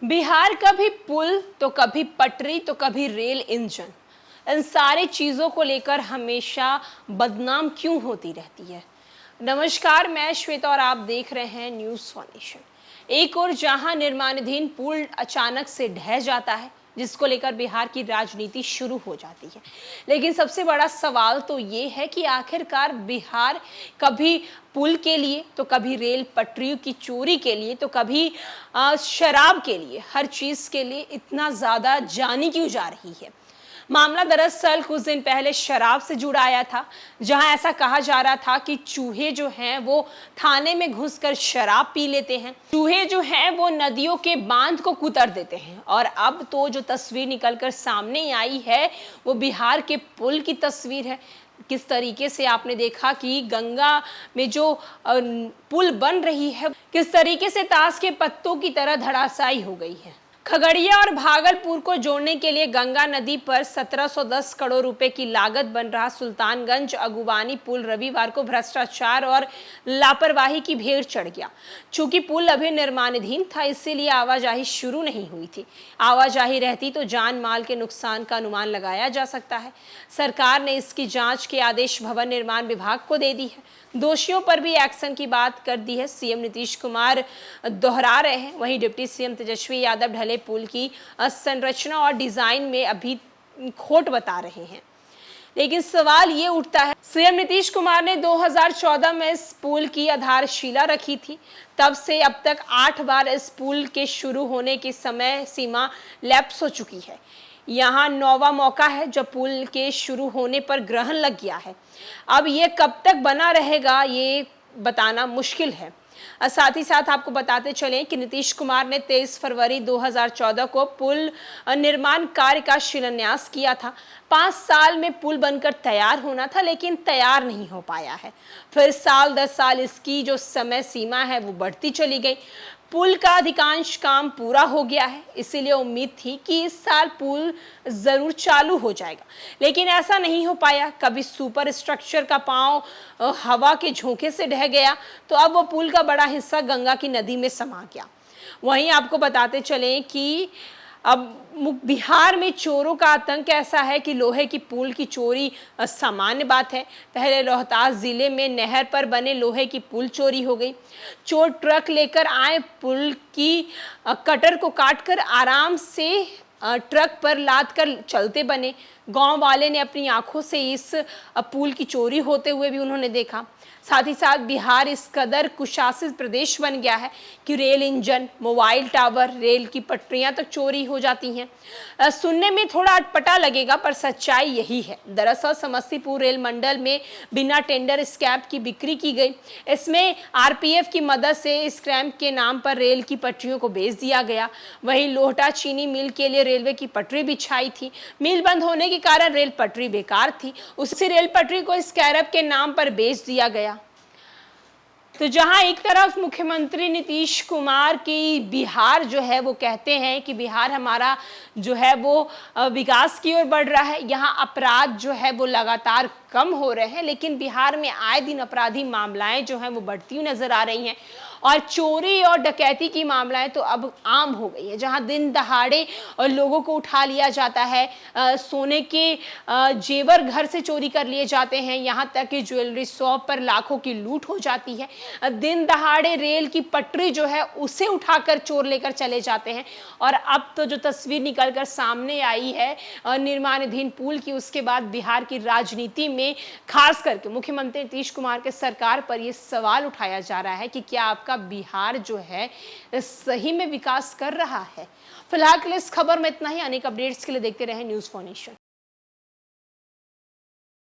बिहार कभी पुल तो कभी पटरी तो कभी रेल इंजन, इन सारी चीजों को लेकर हमेशा बदनाम क्यों होती रहती है। नमस्कार, मैं श्वेता और आप देख रहे हैं न्यूज़ वन नेशन। एक और जहां निर्माणाधीन पुल अचानक से ढह जाता है, जिसको लेकर बिहार की राजनीति शुरू हो जाती है। लेकिन सबसे बड़ा सवाल तो ये है कि आखिरकार बिहार कभी पुल के लिए तो कभी रेल पटरियों की चोरी के लिए तो कभी शराब के लिए, हर चीज के लिए इतना ज्यादा जानी क्यों जा रही है। मामला दरअसल कुछ दिन पहले शराब से जुड़ा आया था, जहां ऐसा कहा जा रहा था कि चूहे जो हैं वो थाने में घुसकर शराब पी लेते हैं, चूहे जो हैं वो नदियों के बांध को कुतर देते हैं। और अब तो जो तस्वीर निकलकर सामने आई है वो बिहार के पुल की तस्वीर है। किस तरीके से आपने देखा कि गंगा में जो पुल बन रही है, किस तरीके से ताश के पत्तों की तरह धराशायी हो गई है। खगड़िया और भागलपुर को जोड़ने के लिए गंगा नदी पर 1710 करोड़ रुपए की लागत बन रहा सुल्तानगंज अगुवानी पुल रविवार को भ्रष्टाचार और लापरवाही की भेड़ चढ़ गया। चूंकि पुल अभी निर्माणाधीन था, इसीलिए आवाजाही शुरू नहीं हुई थी। आवाजाही रहती तो जान माल के नुकसान का अनुमान लगाया जा सकता है। सरकार ने इसकी जांच के आदेश भवन निर्माण विभाग को दे दी है। दोषियों पर भी एक्शन की बात कर दी है। सीएम नीतीश कुमार दोहरा रहे हैं, वहीं डिप्टी सीएम तेजस्वी यादव ढले पुल की संरचना और डिजाइन में अभी खोट बता रहे हैं। लेकिन सवाल ये उठता है, सीएम नीतीश कुमार ने 2014 में इस पुल की आधारशिला रखी थी। तब से अब तक 8 बार इस पुल के शुरू होने की समय सीमा लैप्स हो चुकी है। यहाँ 9वां मौका है जब पुल के शुरू होने पर ग्रहण लग गया है। अब ये कब तक बना रहेगा ये बताना मुश्किल है। साथ ही साथ आपको बताते चलें कि नीतीश कुमार ने 23 फरवरी 2014 को पुल निर्माण कार्य का शिलान्यास किया था। 5 साल में पुल बनकर तैयार होना था, लेकिन तैयार नहीं हो पाया है। फिर साल 10 साल इसकी जो समय सीमा है वो बढ़ती चली गई। पुल का अधिकांश काम पूरा हो गया है, इसीलिए उम्मीद थी कि इस साल पुल जरूर चालू हो जाएगा, लेकिन ऐसा नहीं हो पाया। कभी सुपर स्ट्रक्चर का पांव हवा के झोंके से ढह गया, तो अब वो पुल का बड़ा हिस्सा गंगा की नदी में समा गया। वहीं आपको बताते चलें कि अब बिहार में चोरों का आतंक ऐसा है कि लोहे की पुल की चोरी सामान्य बात है। पहले रोहतास जिले में नहर पर बने लोहे की पुल चोरी हो गई। चोर ट्रक लेकर आए, पुल की कटर को काटकर आराम से ट्रक पर लाद कर चलते बने। गांव वाले ने अपनी आंखों से इस पुल की चोरी होते हुए भी उन्होंने देखा। साथ ही साथ बिहार इस कदर कुशासित प्रदेश बन गया है कि rail engine, mobile tower, rail की पटरियां तक चोरी हो जाती हैं। सुनने में थोड़ा अटपटा लगेगा, पर सच्चाई यही है। दरअसल समस्तीपुर रेल मंडल में बिना टेंडर स्क्रैप की बिक्री की गई। इसमें आरपीएफ की मदद से स्क्रैप के नाम पर रेल की पटरियों को बेच दिया गया। वहीं लोहटा चीनी मिल के लिए रेलवे की पटरी बिछाई थी। मिल बंद होने के कारण रेल पटरी बेकार थी, उसी रेल पटरी को स्क्रैप के नाम पर बेच दिया गया। तो जहां एक तरफ मुख्यमंत्री नीतीश कुमार की बिहार जो है वो कहते हैं कि बिहार हमारा जो है वो विकास की ओर बढ़ रहा है, यहां अपराध जो है वो लगातार कम हो रहे हैं, लेकिन बिहार में आए दिन अपराधी मामलाएं जो हैं वो बढ़ती हुई नजर आ रही हैं। और चोरी और डकैती की मामलाएं तो अब आम हो गई है, जहां दिन दहाड़े और लोगों को उठा लिया जाता है। सोने के जेवर घर से चोरी कर लिए जाते हैं, यहाँ तक कि ज्वेलरी शॉप पर लाखों की लूट हो जाती है। दिन दहाड़े रेल की पटरी जो है उसे उठाकर चोर लेकर चले जाते हैं। और अब तो जो तस्वीर निकलकर सामने आई है निर्माणाधीन पुल की, उसके बाद बिहार की राजनीति में खास करके मुख्यमंत्री नीतीश कुमार के सरकार पर यह सवाल उठाया जा रहा है कि क्या आपका बिहार जो है सही में विकास कर रहा है। फिलहाल के लिए इस खबर में इतना ही। अनेक अपडेट्स के लिए देखते रहें न्यूज़ वन नेशन।